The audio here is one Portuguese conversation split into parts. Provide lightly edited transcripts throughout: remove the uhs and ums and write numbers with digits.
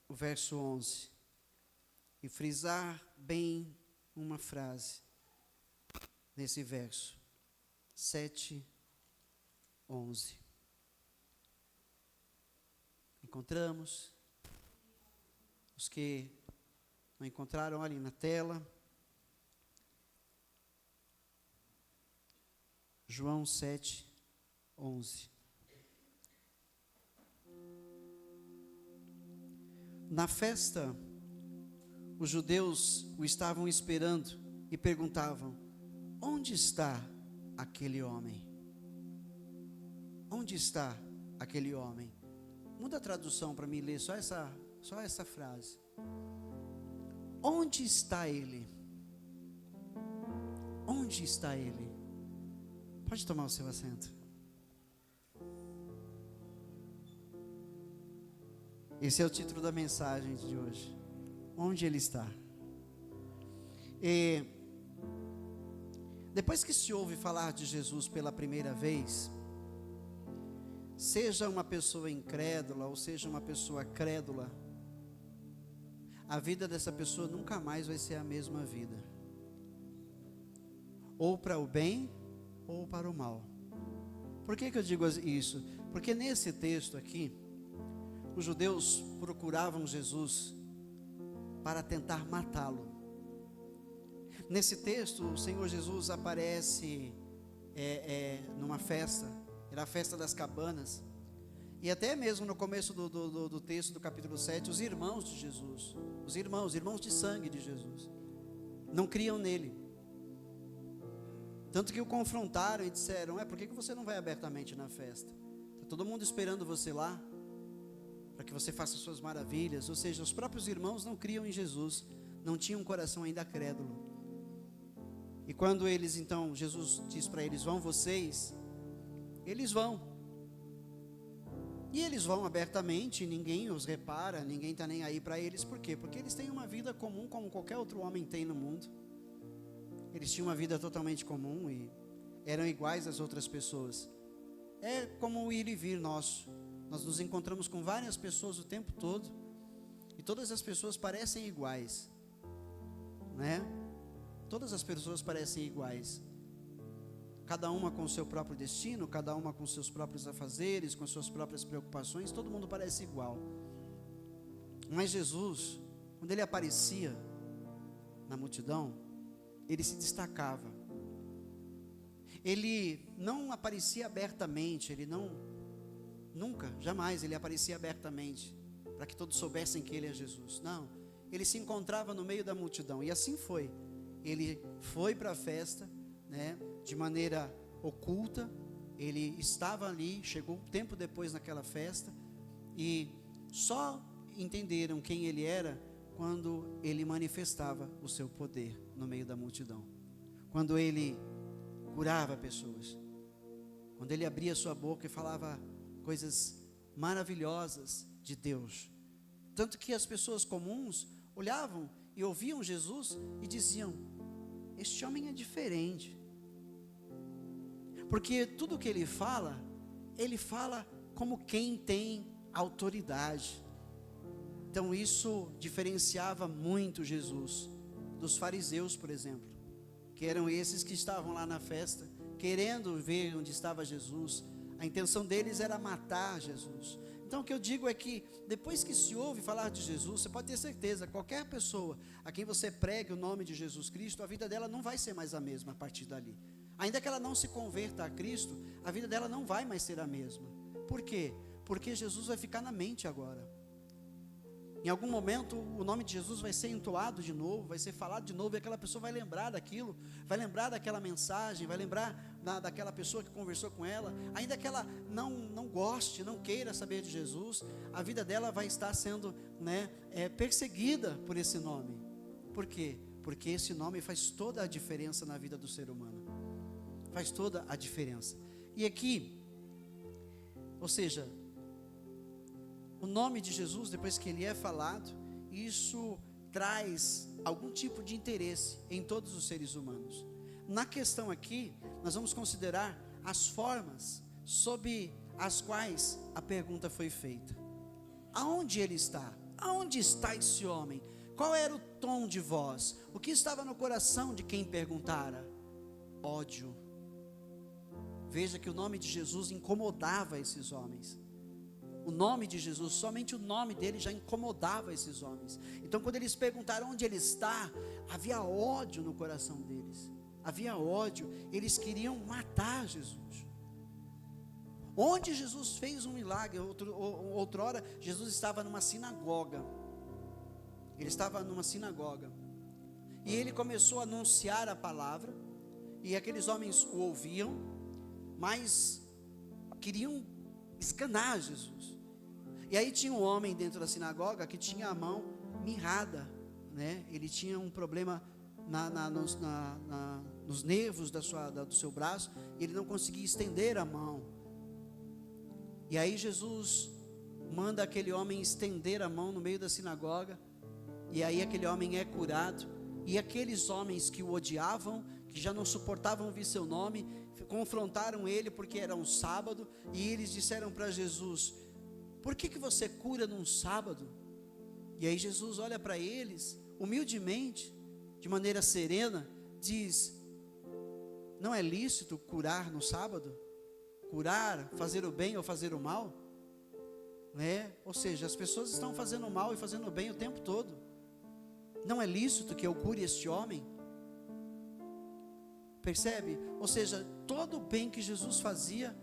o verso 11 e frisar bem uma frase nesse verso 7, 11. Encontramos? Os que não encontraram, olhem na tela. João 7, 11. Na festa, os judeus o estavam esperando e perguntavam: onde está aquele homem? Onde está aquele homem? Muda a tradução para mim ler só essa frase. Onde está ele? Onde está ele? Pode tomar o seu assento. Esse é o título da mensagem de hoje. Onde ele está? E depois que se ouve falar de Jesus pela primeira vez, seja uma pessoa incrédula ou seja uma pessoa crédula, a vida dessa pessoa nunca mais vai ser a mesma vida, ou para o bem ou para o mal. Por que eu digo isso? Porque nesse texto aqui, os judeus procuravam Jesus para tentar matá-lo. Nesse texto, o Senhor Jesus aparece numa festa, era a festa das cabanas, e até mesmo no começo do texto do capítulo 7, os irmãos de Jesus, os irmãos de sangue de Jesus, não criam nele, tanto que o confrontaram e disseram: por que você não vai abertamente na festa? Está todo mundo esperando você lá, para que você faça suas maravilhas. Ou seja, os próprios irmãos não criam em Jesus, não tinham um coração ainda crédulo. E quando eles então, Jesus diz para eles: vão vocês, eles vão. E eles vão abertamente, ninguém os repara, ninguém está nem aí para eles. Por quê? Porque eles têm uma vida comum como qualquer outro homem tem no mundo. Eles tinham uma vida totalmente comum e eram iguais às outras pessoas. É como o ir e vir nosso. Nós nos encontramos com várias pessoas o tempo todo, e todas as pessoas parecem iguais, né? Todas as pessoas parecem iguais, cada uma com o seu próprio destino, cada uma com seus próprios afazeres, com suas próprias preocupações, todo mundo parece igual. Mas Jesus, quando ele aparecia na multidão, ele se destacava. Ele não aparecia abertamente, ele nunca, jamais ele aparecia abertamente, para que todos soubessem que ele é Jesus. Não, ele se encontrava no meio da multidão, e assim foi. Ele foi para a festa, né, de maneira oculta, ele estava ali, chegou um tempo depois naquela festa, e só entenderam quem ele era quando ele manifestava o seu poder no meio da multidão, quando ele curava pessoas, quando ele abria sua boca e falava coisas maravilhosas de Deus, tanto que as pessoas comuns olhavam e ouviam Jesus e diziam: este homem é diferente, porque tudo que ele fala como quem tem autoridade. Então isso diferenciava muito Jesus dos fariseus, por exemplo, que eram esses que estavam lá na festa, querendo ver onde estava Jesus. A intenção deles era matar Jesus. Então o que eu digo é que depois que se ouve falar de Jesus, você pode ter certeza, qualquer pessoa a quem você pregue o nome de Jesus Cristo, a vida dela não vai ser mais a mesma a partir dali. Ainda que ela não se converta a Cristo, a vida dela não vai mais ser a mesma. Por quê? Porque Jesus vai ficar na mente agora. Em algum momento o nome de Jesus vai ser entoado de novo, vai ser falado de novo, e aquela pessoa vai lembrar daquilo, vai lembrar daquela mensagem, vai lembrar daquela pessoa que conversou com ela. Ainda que ela não goste, não queira saber de Jesus, a vida dela vai estar sendo, perseguida por esse nome. Por quê? Porque esse nome faz toda a diferença na vida do ser humano, faz toda a diferença. E aqui, ou seja, o nome de Jesus, depois que ele é falado, isso traz algum tipo de interesse em todos os seres humanos. Na questão aqui, nós vamos considerar as formas sob as quais a pergunta foi feita. aonde ele está? Aonde está esse homem? Qual era o tom de voz? O que estava no coração de quem perguntara? Ódio. Veja que o nome de Jesus incomodava esses homens. O nome de Jesus, somente o nome dele já incomodava esses homens. Então quando eles perguntaram onde ele está, havia ódio no coração deles. Havia ódio, eles queriam matar Jesus. Onde Jesus fez um milagre, outrora, Jesus estava numa sinagoga. Ele estava numa sinagoga. E ele começou a anunciar a palavra. E aqueles homens o ouviam, mas queriam esganar Jesus. E aí tinha um homem dentro da sinagoga que tinha a mão mirrada, né? Ele tinha um problema nos nervos do seu braço. E ele não conseguia estender a mão. E aí Jesus manda aquele homem estender a mão no meio da sinagoga, e aí aquele homem é curado, e aqueles homens que o odiavam, que já não suportavam ouvir seu nome, confrontaram ele porque era um sábado, e eles disseram para Jesus: por que você cura num sábado? E aí Jesus olha para eles, humildemente, de maneira serena, diz: não é lícito curar no sábado? Curar, fazer o bem ou fazer o mal, né? Ou seja, as pessoas estão fazendo o mal e fazendo o bem o tempo todo. Não é lícito que eu cure este homem? Percebe? Ou seja, todo o bem que Jesus fazia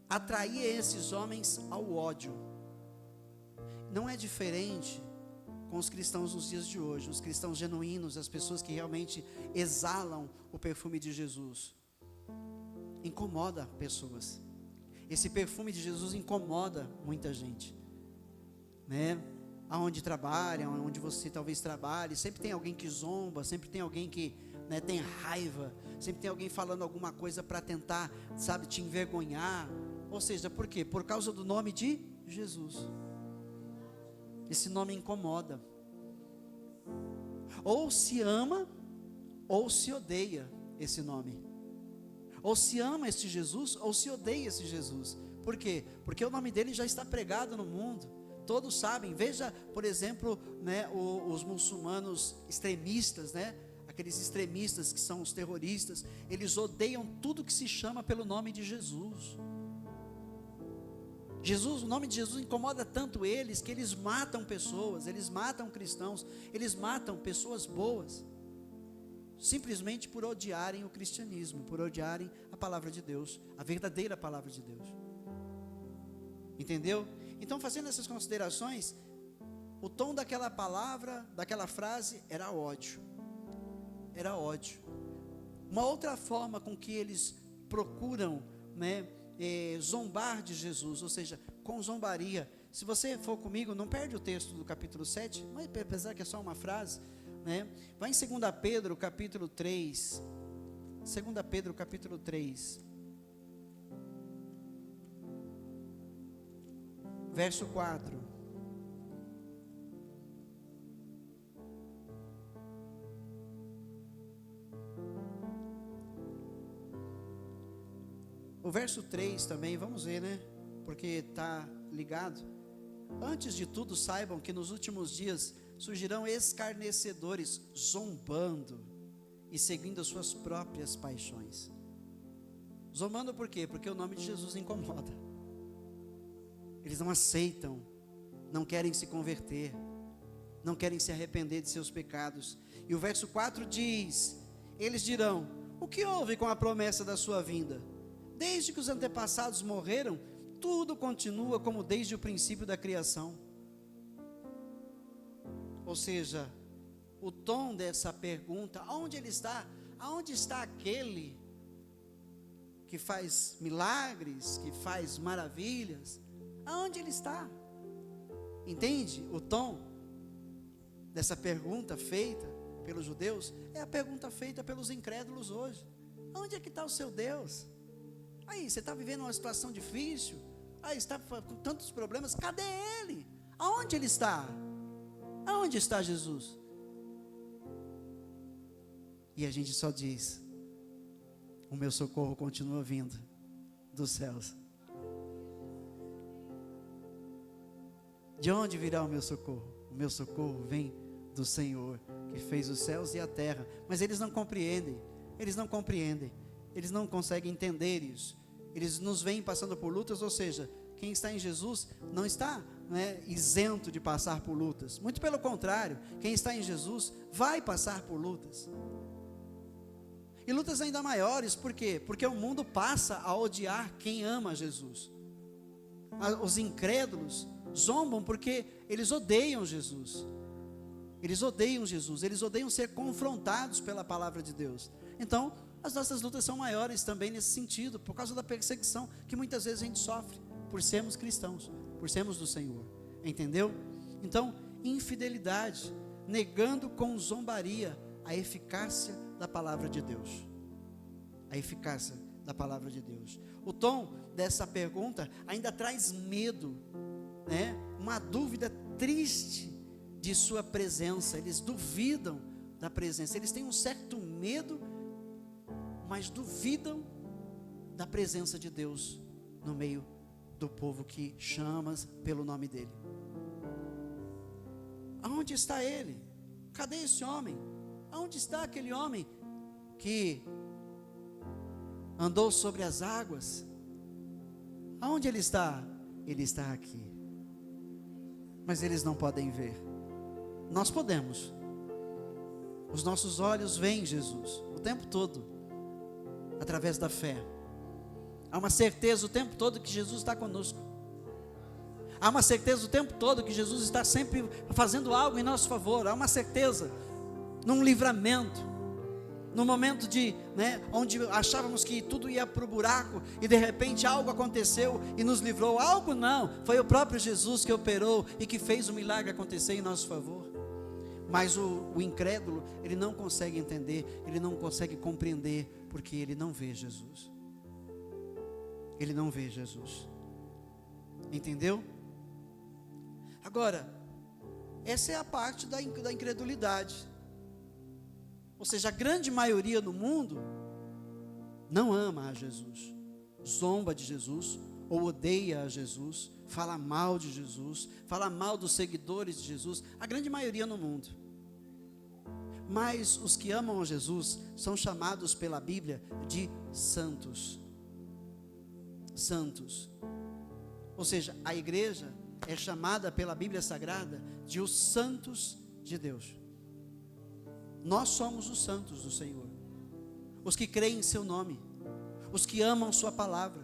atraía esses homens ao ódio. Não é diferente com os cristãos nos dias de hoje, os cristãos genuínos, as pessoas que realmente exalam o perfume de Jesus. Incomoda pessoas. Esse perfume de Jesus incomoda muita gente, né? Aonde trabalha, onde você talvez trabalhe, sempre tem alguém que zomba, sempre tem alguém que, né, tem raiva, sempre tem alguém falando alguma coisa para tentar, sabe, te envergonhar. Ou seja, por quê? Por causa do nome de Jesus. Esse nome incomoda. Ou se ama, ou se odeia esse nome. Ou se ama este Jesus, ou se odeia esse Jesus. Por quê? Porque o nome dele já está pregado no mundo. Todos sabem. Veja, por exemplo, né, os muçulmanos extremistas, né? Aqueles extremistas que são os terroristas. Eles odeiam tudo que se chama pelo nome de Jesus. O nome de Jesus incomoda tanto eles, que eles matam pessoas, eles matam cristãos, eles matam pessoas boas, simplesmente por odiarem o cristianismo, por odiarem a palavra de Deus, a verdadeira palavra de Deus. Entendeu? Então, fazendo essas considerações, o tom daquela palavra, daquela frase, era ódio. Era ódio. Uma outra forma com que eles procuram, né, zombar de Jesus, ou seja, com zombaria. Se você for comigo, não perde o texto do capítulo 7, mas apesar que é só uma frase, né? Vai em 2 Pedro capítulo 3, 2 Pedro capítulo 3, verso 4. O verso 3 também, vamos ver, né? Porque está ligado. Antes de tudo, saibam que nos últimos dias surgirão escarnecedores, zombando e seguindo as suas próprias paixões. Zombando por quê? Porque o nome de Jesus incomoda. Eles não aceitam, não querem se converter, não querem se arrepender de seus pecados. E o verso 4 diz: eles dirão: o que houve com a promessa da sua vinda? Desde que os antepassados morreram, tudo continua como desde o princípio da criação. Ou seja, o tom dessa pergunta: aonde ele está? Aonde está aquele que faz milagres, que faz maravilhas? Aonde ele está? Entende o tom dessa pergunta feita pelos judeus? É a pergunta feita pelos incrédulos hoje. Aonde é que está o seu Deus? Aí, você está vivendo uma situação difícil, aí está com tantos problemas, cadê ele? Aonde ele está? Aonde está Jesus? E a gente só diz: o meu socorro continua vindo dos céus. De onde virá o meu socorro? O meu socorro vem do Senhor, que fez os céus e a terra. Mas eles não compreendem, eles não compreendem, eles não conseguem entender isso. Eles nos veem passando por lutas, ou seja, quem está em Jesus não está, isento de passar por lutas. Muito pelo contrário, quem está em Jesus vai passar por lutas. E lutas ainda maiores, por quê? Porque o mundo passa a odiar quem ama Jesus. Os incrédulos zombam porque eles odeiam Jesus. Eles odeiam Jesus, eles odeiam ser confrontados pela palavra de Deus. Então, as nossas lutas são maiores também nesse sentido, por causa da perseguição que muitas vezes a gente sofre, por sermos cristãos, por sermos do Senhor. Entendeu? Então, infidelidade, negando com zombaria a eficácia da palavra de Deus. A eficácia da palavra de Deus. O tom dessa pergunta ainda traz medo, uma dúvida triste de sua presença. Eles duvidam da presença, eles têm um certo medo, mas duvidam da presença de Deus no meio do povo que chamas pelo nome dele. Aonde está ele? Cadê esse homem? Aonde está aquele homem que andou sobre as águas? Aonde ele está? Ele está aqui. Mas eles não podem ver. Nós podemos. Os nossos olhos veem Jesus o tempo todo, através da fé. Há uma certeza o tempo todo que Jesus está conosco. Há uma certeza o tempo todo que Jesus está sempre fazendo algo em nosso favor. Há uma certeza num livramento, no momento onde achávamos que tudo ia para o buraco e de repente algo aconteceu e nos livrou. Algo não, foi o próprio Jesus que operou e que fez o milagre acontecer em nosso favor. Mas o incrédulo, ele não consegue entender, ele não consegue compreender, porque ele não vê Jesus. Ele não vê Jesus. Entendeu? Agora, essa é a parte da incredulidade. Ou seja, a grande maioria no mundo não ama a Jesus, zomba de Jesus, ou odeia a Jesus, fala mal de Jesus, fala mal dos seguidores de Jesus, a grande maioria no mundo. Mas os que amam a Jesus são chamados pela Bíblia de santos. Santos. Ou seja, a igreja é chamada pela Bíblia Sagrada de os santos de Deus. Nós somos os santos do Senhor, os que creem em seu nome, os que amam sua palavra,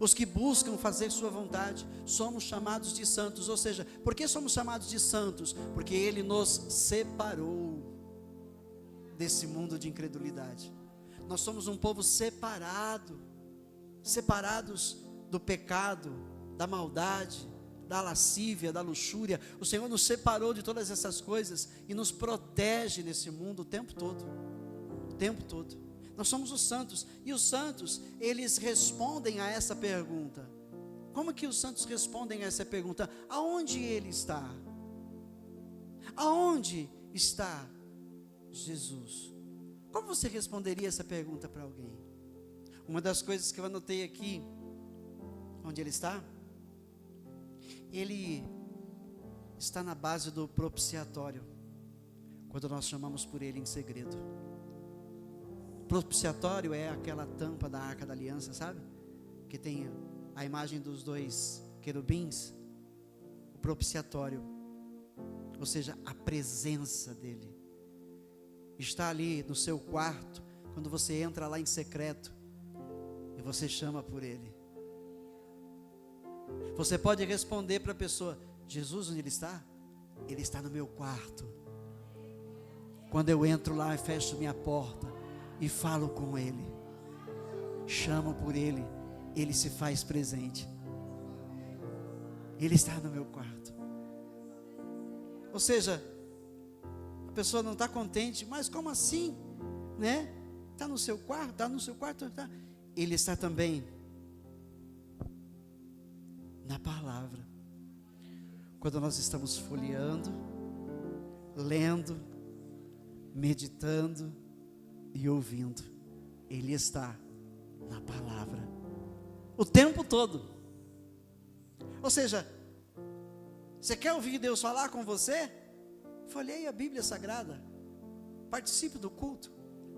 os que buscam fazer sua vontade. Somos chamados de santos. Ou seja, por que somos chamados de santos? Porque Ele nos separou desse mundo de incredulidade. Nós somos um povo separado, separados do pecado, da maldade, da lascívia, da luxúria. O Senhor nos separou de todas essas coisas e nos protege nesse mundo o tempo todo. O tempo todo. Nós somos os santos. E os santos, eles respondem a essa pergunta. Como que os santos respondem a essa pergunta? Aonde Ele está? Aonde está Jesus? Como você responderia essa pergunta para alguém? Uma das coisas que eu anotei aqui, onde Ele está? Ele está na base do propiciatório, quando nós chamamos por Ele em segredo. Propiciatório é aquela tampa da Arca da Aliança, sabe? Que tem a imagem dos dois querubins. O propiciatório, ou seja, a presença dEle, está ali no seu quarto, quando você entra lá em secreto, e você chama por Ele. Você pode responder para a pessoa: Jesus, onde Ele está? Ele está no meu quarto. Quando eu entro lá e fecho minha porta e falo com Ele, chamo por Ele, Ele se faz presente. Ele está no meu quarto. Ou seja, a pessoa não está contente, mas como assim? Está no seu quarto? Está no seu quarto? Tá. Ele está também na palavra. Quando nós estamos folheando, lendo, meditando e ouvindo, Ele está na palavra o tempo todo. Ou seja, Você quer ouvir Deus falar com você? Folheie a Bíblia Sagrada, participe do culto,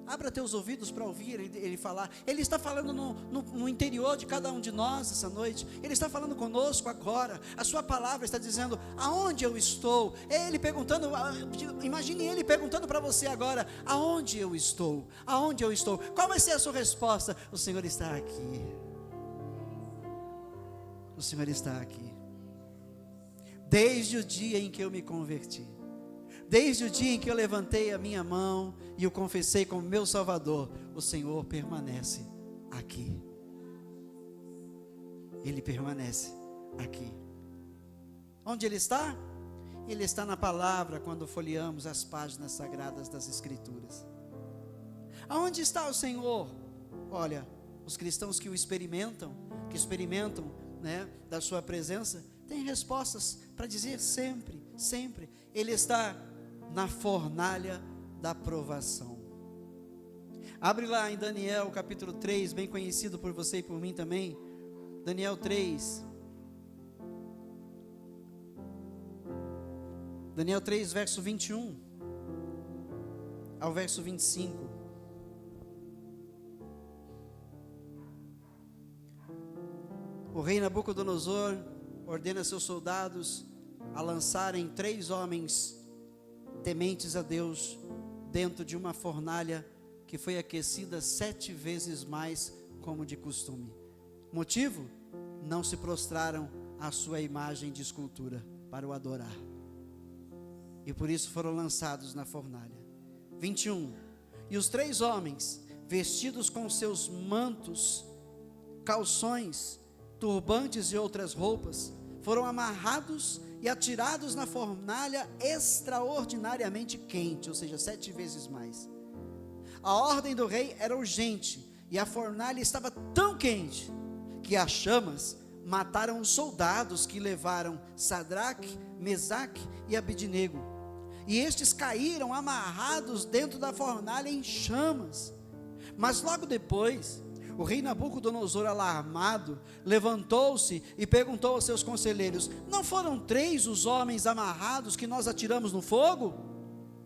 abra teus ouvidos para ouvir Ele falar. Ele está falando no interior de cada um de nós essa noite. Ele está falando conosco agora. A sua palavra está dizendo: aonde eu estou? Ele perguntando, imagine Ele perguntando para você agora: aonde eu estou? Aonde eu estou? Qual vai ser a sua resposta? O Senhor está aqui. O Senhor está aqui. Desde o dia em que eu me converti, desde o dia em que eu levantei a minha mão e o confessei como meu Salvador, o Senhor permanece aqui. Ele permanece aqui. Onde Ele está? Ele está na palavra, quando folheamos as páginas sagradas das Escrituras. Aonde está o Senhor? Olha, os cristãos que o experimentam, né, da sua presença, têm respostas para dizer sempre, sempre. Ele está na fornalha da provação. Abre lá em Daniel capítulo 3, bem conhecido por você e por mim também. Daniel 3. Daniel 3, verso 21 ao verso 25. O rei Nabucodonosor ordena seus soldados a lançarem 3 homens tementes a Deus dentro de uma fornalha que foi aquecida 7 vezes mais como de costume. Motivo? Não se prostraram à sua imagem de escultura para o adorar, e por isso foram lançados na fornalha. 21. E os 3 homens, vestidos com seus mantos, calções, turbantes e outras roupas, foram amarrados e atirados na fornalha extraordinariamente quente, ou seja, 7 vezes mais. A ordem do rei era urgente, e a fornalha estava tão quente, que as chamas mataram os soldados que levaram Sadraque, Mesaque e Abidnego, e estes caíram amarrados dentro da fornalha em chamas. Mas logo depois, o rei Nabucodonosor, alarmado, levantou-se e perguntou aos seus conselheiros: não foram 3 os homens amarrados que nós atiramos no fogo?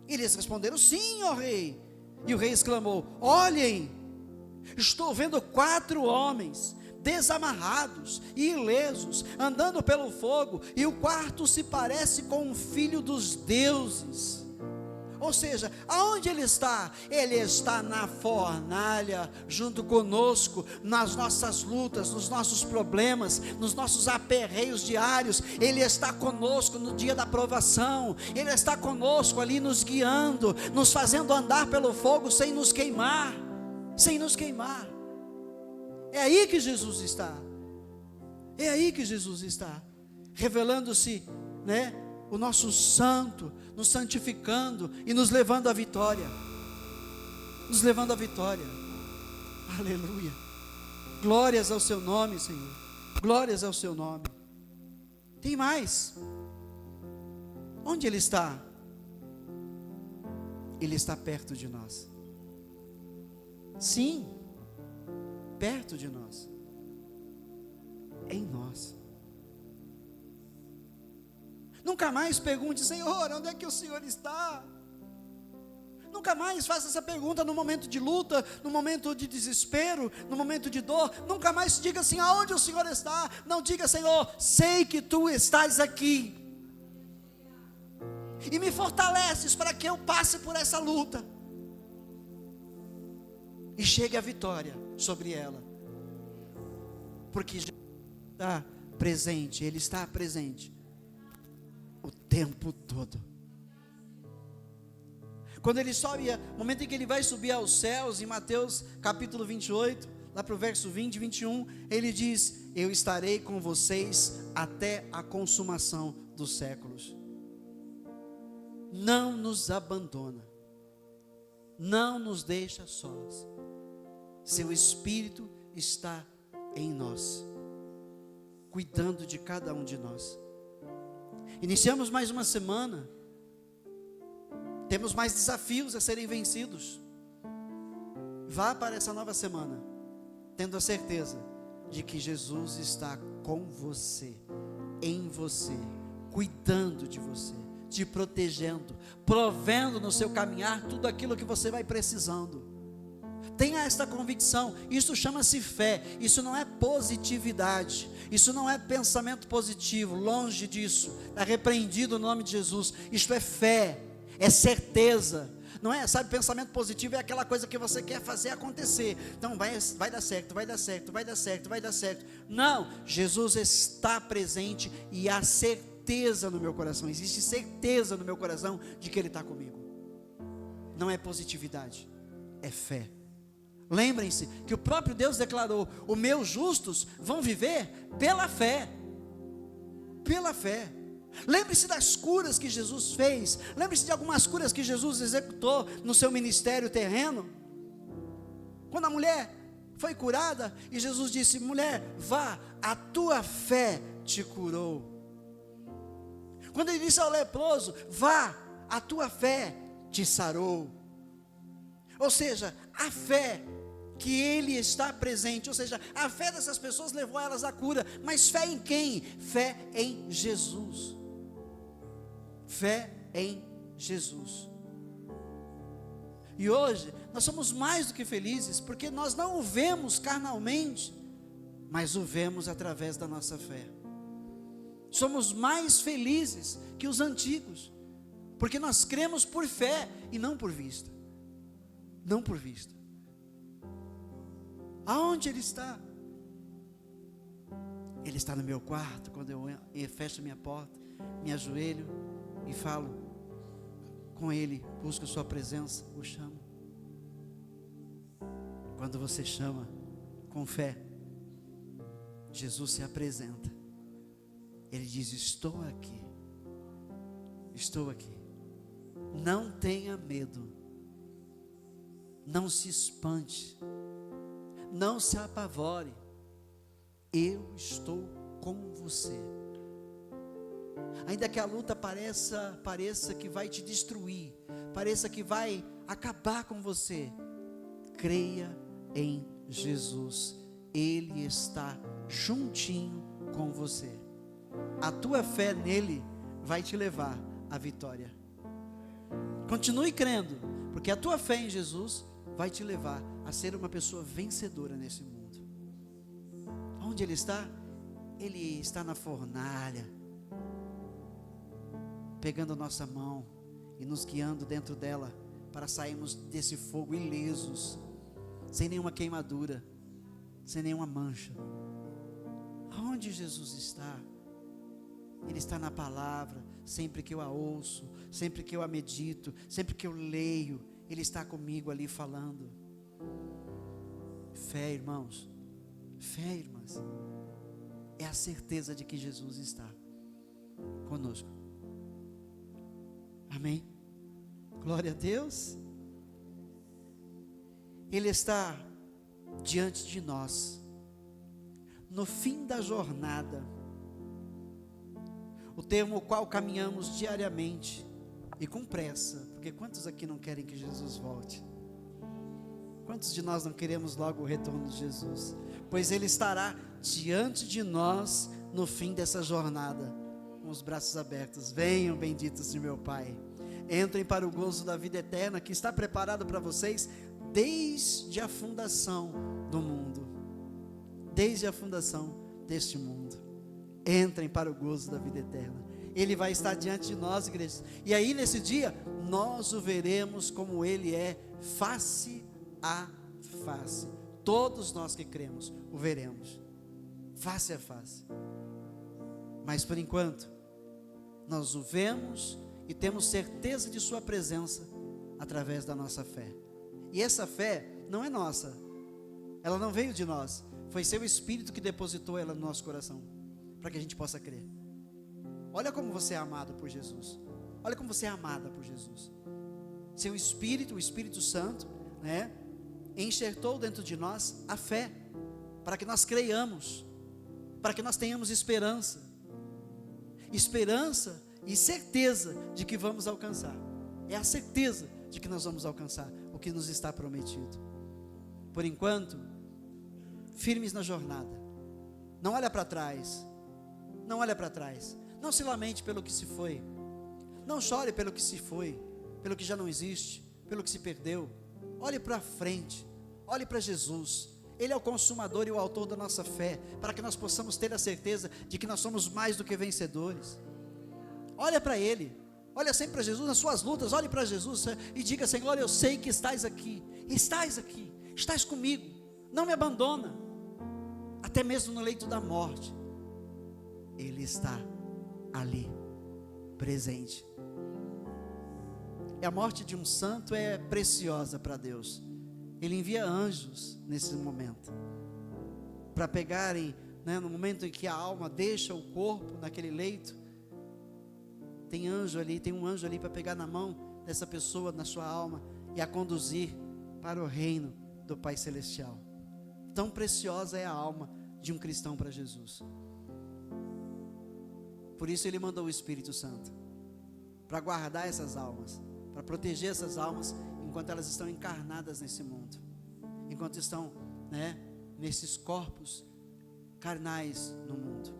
E eles responderam: sim, ó rei. E o rei exclamou: olhem, estou vendo 4 homens desamarrados e ilesos, andando pelo fogo, e o quarto se parece com um filho dos deuses. Ou seja, aonde ele está? Ele está na fornalha, junto conosco, nas nossas lutas, nos nossos problemas, nos nossos aperreios diários. Ele está conosco no dia da provação. Ele está conosco ali, nos guiando, nos fazendo andar pelo fogo sem nos queimar, sem nos queimar. É aí que Jesus está. É aí que Jesus está, revelando-se, né, o nosso santo, nos santificando e nos levando à vitória. Nos levando à vitória. Aleluia. Glórias ao seu nome, Senhor. Glórias ao seu nome. Tem mais. Onde Ele está? Ele está perto de nós. Sim, perto de nós. Em nós. Nunca mais pergunte: Senhor, onde é que o Senhor está? Nunca mais faça essa pergunta no momento de luta, no momento de desespero, no momento de dor. Nunca mais diga assim: aonde o Senhor está? Não diga: Senhor, sei que Tu estás aqui, e me fortaleces para que eu passe por essa luta, e chegue a vitória sobre ela, porque Jesus está presente, Ele está presente o tempo todo. Quando Ele sobe, no momento em que Ele vai subir aos céus, em Mateus capítulo 28, lá para o verso 20 e 21, Ele diz: eu estarei com vocês até a consumação dos séculos. Não nos abandona, não nos deixa sós. Seu Espírito está em nós, cuidando de cada um de nós. Iniciamos mais uma semana, temos mais desafios a serem vencidos. Vá para essa nova semana tendo a certeza de que Jesus está com você, em você, cuidando de você, te protegendo, provendo no seu caminhar tudo aquilo que você vai precisando. Tenha esta convicção. Isso chama-se fé. Isso não é positividade, isso não é pensamento positivo, longe disso, está repreendido no nome de Jesus. Isto é fé, é certeza. Não é, sabe, pensamento positivo é aquela coisa que você quer fazer acontecer. Então vai dar certo, vai dar certo, vai dar certo, vai dar certo. Não, Jesus está presente e há certeza no meu coração, existe certeza no meu coração de que Ele está comigo. Não é positividade, é fé. Lembrem-se que o próprio Deus declarou: os meus justos vão viver pela fé. Pela fé. Lembre-se das curas que Jesus fez. Lembre-se de algumas curas que Jesus executou no seu ministério terreno. Quando a mulher foi curada e Jesus disse: mulher, vá, a tua fé te curou. Quando ele disse ao leproso: vá, a tua fé te sarou. Ou seja, a fé que Ele está presente, ou seja, a fé dessas pessoas levou elas à cura. Mas fé em quem? Fé em Jesus. Fé em Jesus. E hoje nós somos mais do que felizes, porque nós não o vemos carnalmente, mas o vemos através da nossa fé. Somos mais felizes que os antigos, porque nós cremos por fé e não por vista. Não por vista. Aonde Ele está? Ele está no meu quarto. Quando eu fecho minha porta, me ajoelho e falo com Ele, busco sua presença, o chamo. Quando você chama com fé, Jesus se apresenta. Ele diz: estou aqui, estou aqui. Não tenha medo, não se espante, não se apavore, eu estou com você. Ainda que a luta pareça que vai te destruir, pareça que vai acabar com você, creia em Jesus. Ele está juntinho com você. A tua fé nele vai te levar à vitória. Continue crendo, porque a tua fé em Jesus vai te levar a ser uma pessoa vencedora nesse mundo. Onde Ele está? Ele está na fornalha, pegando a nossa mão e nos guiando dentro dela, para sairmos desse fogo ilesos, sem nenhuma queimadura, sem nenhuma mancha. Aonde Jesus está? Ele está na palavra. Sempre que eu a ouço, sempre que eu a medito, sempre que eu leio, Ele está comigo ali falando. Fé, irmãos, fé, irmãs, é a certeza de que Jesus está conosco. Amém? Glória a Deus. Ele está diante de nós, no fim da jornada, o termo ao qual caminhamos diariamente e com pressa, porque quantos aqui não querem que Jesus volte? Quantos de nós não queremos logo o retorno de Jesus? Pois Ele estará diante de nós no fim dessa jornada, com os braços abertos. Venham, benditos de meu Pai, entrem para o gozo da vida eterna, que está preparado para vocês desde a fundação do mundo, desde a fundação deste mundo. Entrem para o gozo da vida eterna. Ele vai estar diante de nós, igreja, e aí nesse dia nós o veremos como Ele é, face a face. Todos nós que cremos o veremos face a face. Mas por enquanto nós o vemos e temos certeza de sua presença através da nossa fé. E essa fé não é nossa, ela não veio de nós, foi seu Espírito que depositou ela no nosso coração, para que a gente possa crer. Olha como você é amado por Jesus. Olha como você é amada por Jesus. Seu Espírito, o Espírito Santo, né, enxertou dentro de nós a fé, para que nós creiamos, para que nós tenhamos esperança e certeza de que vamos alcançar. É a certeza de que nós vamos alcançar o que nos está prometido. Por enquanto, firmes na jornada. Não olha para trás. Não olha para trás. Não se lamente pelo que se foi. Não chore pelo que se foi, pelo que já não existe, pelo que se perdeu. Olhe para frente, olhe para Jesus. Ele é o consumador e o autor da nossa fé, para que nós possamos ter a certeza de que nós somos mais do que vencedores. Olha para Ele, olha sempre para Jesus nas suas lutas, olhe para Jesus e diga: Senhor, eu sei que estás aqui, estás comigo, não me abandona, até mesmo no leito da morte, Ele está ali, presente. E a morte de um santo é preciosa para Deus. Ele envia anjos nesse momento, para pegarem, no momento em que a alma deixa o corpo naquele leito, tem um anjo ali para pegar na mão dessa pessoa, na sua alma, e a conduzir para o reino do Pai Celestial. Tão preciosa é a alma de um cristão para Jesus. Por isso Ele mandou o Espírito Santo, para guardar essas almas, para proteger essas almas, enquanto elas estão encarnadas nesse mundo, enquanto estão, nesses corpos carnais no mundo.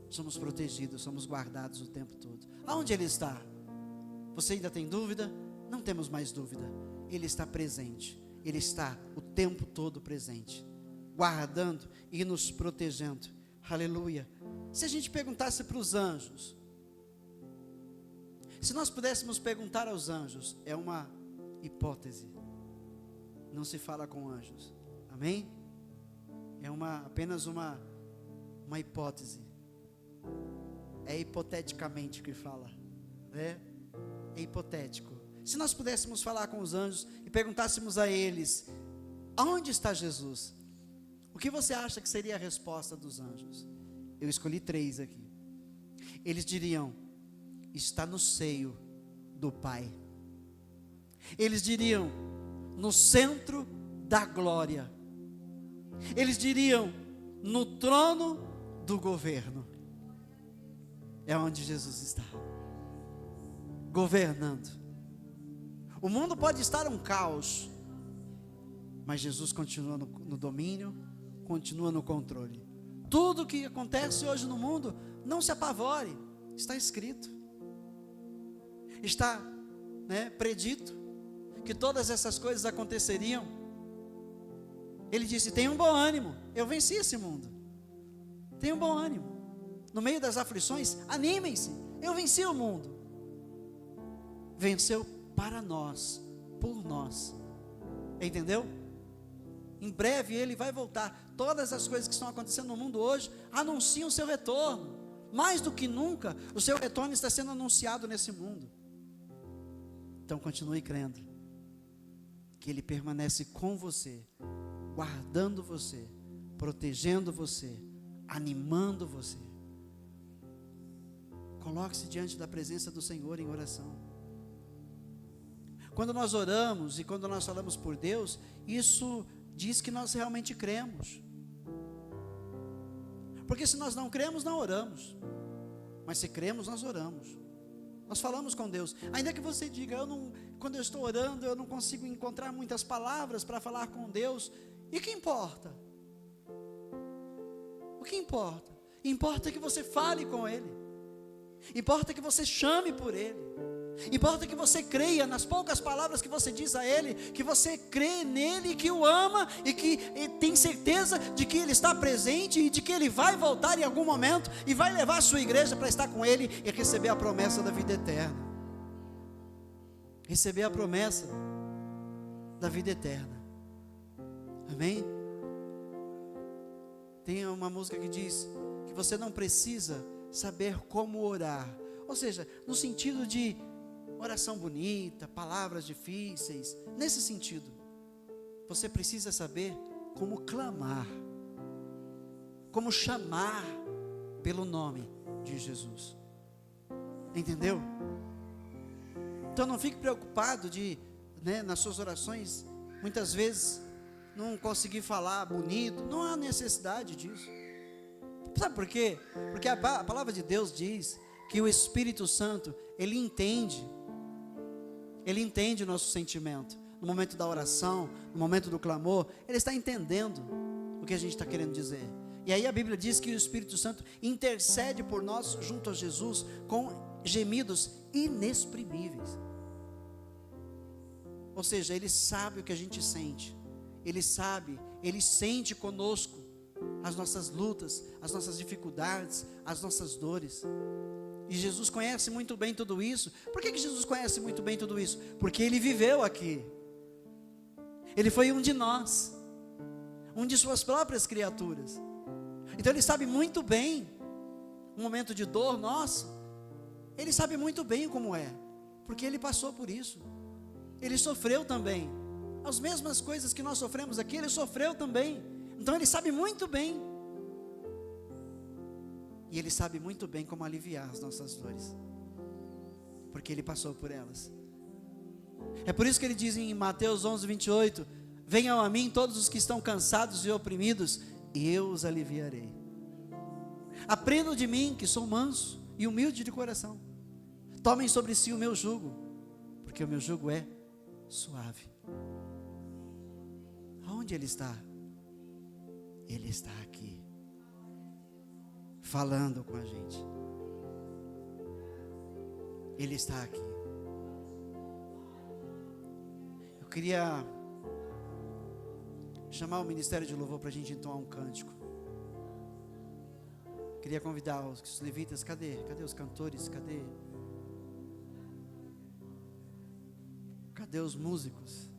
Somos protegidos, somos guardados o tempo todo. Aonde Ele está? Você ainda tem dúvida? Não temos mais dúvida. Ele está presente. Ele está o tempo todo presente, guardando e nos protegendo. Aleluia. Se a gente perguntasse para os anjos, se nós pudéssemos perguntar aos anjos, é uma hipótese, não se fala com anjos, amém? É apenas uma hipótese, é hipoteticamente que fala, é hipotético. Se nós pudéssemos falar com os anjos e perguntássemos a eles: aonde está Jesus? O que você acha que seria a resposta dos anjos? Eu escolhi 3 aqui. Eles diriam: está no seio do Pai. Eles diriam: no centro da glória. Eles diriam: no trono do governo. É onde Jesus está, governando. O mundo pode estar um caos, mas Jesus continua no domínio, continua no controle. Tudo que acontece hoje no mundo, não se apavore, está escrito, está predito que todas essas coisas aconteceriam. Ele disse: tenham bom ânimo, eu venci esse mundo. Tenham bom ânimo, no meio das aflições, animem-se, eu venci o mundo. Venceu para nós, por nós, entendeu? Em breve Ele vai voltar. Todas as coisas que estão acontecendo no mundo hoje anunciam o seu retorno. Mais do que nunca, o seu retorno está sendo anunciado nesse mundo. Então continue crendo que Ele permanece com você, guardando você, protegendo você, animando você. Coloque-se diante da presença do Senhor em oração. Quando nós oramos e quando nós falamos por Deus, isso diz que nós realmente cremos. Porque se nós não cremos, não oramos. Mas se cremos, nós oramos. Nós falamos com Deus. Ainda que você diga: quando eu estou orando, eu não consigo encontrar muitas palavras para falar com Deus. E que importa? O que importa? Importa que você fale com Ele. Importa que você chame por Ele. Importa que você creia nas poucas palavras que você diz a Ele, que você crê nele, que o ama e que tem certeza de que Ele está presente e de que Ele vai voltar em algum momento e vai levar a sua igreja para estar com Ele e receber a promessa da vida eterna. Receber a promessa da vida eterna. Amém? Tem uma música que diz que você não precisa saber como orar, ou seja, no sentido de oração bonita, palavras difíceis, nesse sentido. Você precisa saber como clamar, como chamar pelo nome de Jesus. Entendeu? Então não fique preocupado de, nas suas orações, muitas vezes não conseguir falar bonito. Não há necessidade disso. Sabe por quê? Porque a palavra de Deus diz que o Espírito Santo, Ele entende o nosso sentimento. No momento da oração, no momento do clamor, Ele está entendendo o que a gente está querendo dizer. E aí a Bíblia diz que o Espírito Santo intercede por nós junto a Jesus com gemidos inexprimíveis. Ou seja, Ele sabe o que a gente sente. Ele sabe, Ele sente conosco as nossas lutas, as nossas dificuldades, as nossas dores. E Jesus conhece muito bem tudo isso. Por que Jesus conhece muito bem tudo isso? Porque Ele viveu aqui. Ele foi um de nós, um de suas próprias criaturas. Então Ele sabe muito bem um momento de dor nosso. Ele sabe muito bem como é, porque Ele passou por isso. Ele sofreu também as mesmas coisas que nós sofremos aqui. Ele sofreu também. Então Ele sabe muito bem. E Ele sabe muito bem como aliviar as nossas dores, porque Ele passou por elas. É por isso que Ele diz em Mateus 11:28: venham a mim todos os que estão cansados e oprimidos, e eu os aliviarei. Aprendam de mim, que sou manso e humilde de coração. Tomem sobre si o meu jugo, porque o meu jugo é suave. Aonde Ele está? Ele está aqui, falando com a gente. Ele está aqui. Eu queria chamar o Ministério de Louvor para a gente entoar um cântico. Queria convidar os levitas. Cadê os cantores? Cadê os músicos?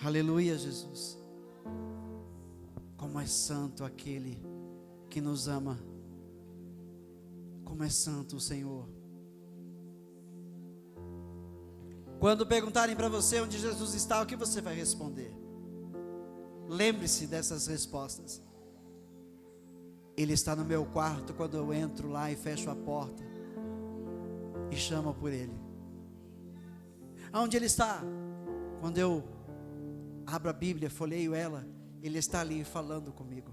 Aleluia, Jesus. Como é santo aquele que nos ama. Como é santo o Senhor. Quando perguntarem para você onde Jesus está, o que você vai responder? Lembre-se dessas respostas. Ele está no meu quarto quando eu entro lá e fecho a porta e chamo por Ele. Aonde Ele está? Quando eu abro a Bíblia, folheio ela, Ele está ali falando comigo.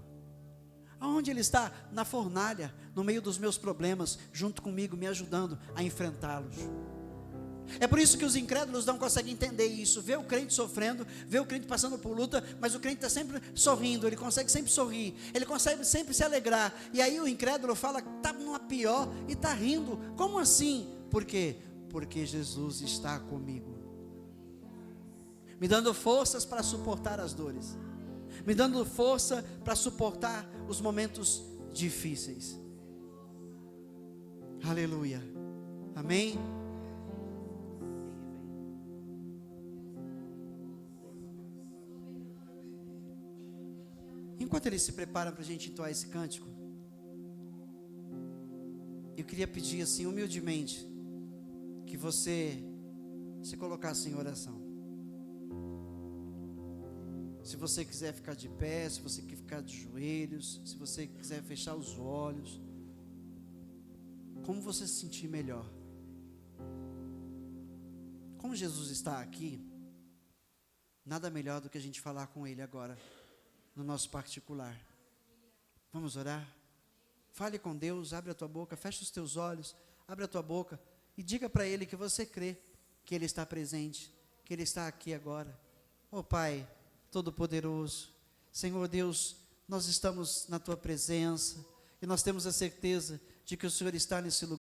Aonde Ele está? Na fornalha, no meio dos meus problemas, junto comigo, me ajudando a enfrentá-los. É por isso que os incrédulos não conseguem entender isso. Vê o crente sofrendo, vê o crente passando por luta, mas o crente está sempre sorrindo, ele consegue sempre sorrir, ele consegue sempre se alegrar. E aí o incrédulo fala que está numa pior e está rindo. Como assim? Por quê? Porque Jesus está comigo, me dando forças para suportar as dores, me dando força para suportar os momentos difíceis. Aleluia, amém? Enquanto eles se preparam para a gente entoar esse cântico, eu queria pedir assim humildemente que você se colocasse em oração. Se você quiser ficar de pé, se você quiser ficar de joelhos, se você quiser fechar os olhos, como você se sentir melhor. Como Jesus está aqui, nada melhor do que a gente falar com Ele agora, no nosso particular. Vamos orar? Fale com Deus, abre a tua boca, fecha os teus olhos, abre a tua boca e diga para Ele que você crê que Ele está presente, que Ele está aqui agora. Oh Pai Todo-Poderoso, Senhor Deus, nós estamos na tua presença e nós temos a certeza de que o Senhor está nesse lugar.